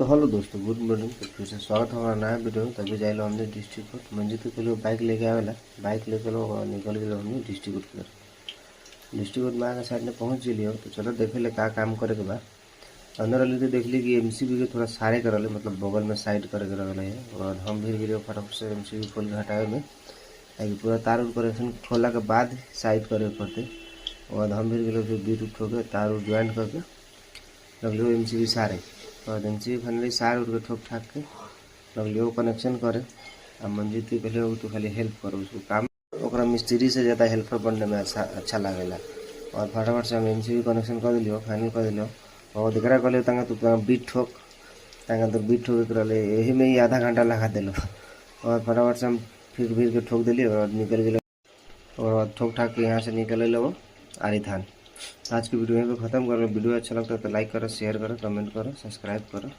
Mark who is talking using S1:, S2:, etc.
S1: तो हेलो दोस्तों, good morning. तो फिर से स्वागत है हमारा नया वीडियो में। तभी जाइलो हमने डिस्ट्रिक्ट कोर्ट मंजित के लोग बाइक लेके आवेला, बाइक लेके लोग निकल गए हमने डिस्ट्रिक्ट कोर्ट की तरफ। डिस्ट्रिक्ट कोर्ट में आगे साइड में पहुँच गए। तो चलो देखे ले का काम करे के बाद अंदर वाली तो देख ली कि एमसीबी के थोड़ा सारे कर रहे, मतलब बगल में साइड करे के रहे है। और हम भी गिरे फटाफट से एमसीबी खोल के हटाए में, ताकि पूरा तार उर कनेक्शन खोला के बाद साइड करे पड़ते। और हम भी गिरे फिर बीट उठ होकर तार उर ज्वाइंट करके लगलो एमसीबी सारे। और एमसीबी फाइनली सार उठ के ठोक ठाक के लगलो कनेक्शन करे। अब मंजित के पहले वो तो खाली हेल्प करो उसको काम, ओकरा मिस्त्री से ज़्यादा हेल्पर बनने में अच्छा लागेला। और फटाफट से हम एमसीबी कनेक्शन कर दिलियो, फाइनल कर दिलियो। और दिकरा कहले तंगा तू बीट ठोक, तंगा तो बीट ठोक रहे यही में ही आधा घंटा लगा दिलो। और फटाफट से हम फिर के ठोक दिलिए और निकल गए। और ठोक ठाक के यहाँ से निकल लो आरी थान। आज की वीडियो यहीं पे खत्म करो। वीडियो अच्छा लगता है तो लाइक करो, शेयर करो, कमेंट करो, सब्सक्राइब करो।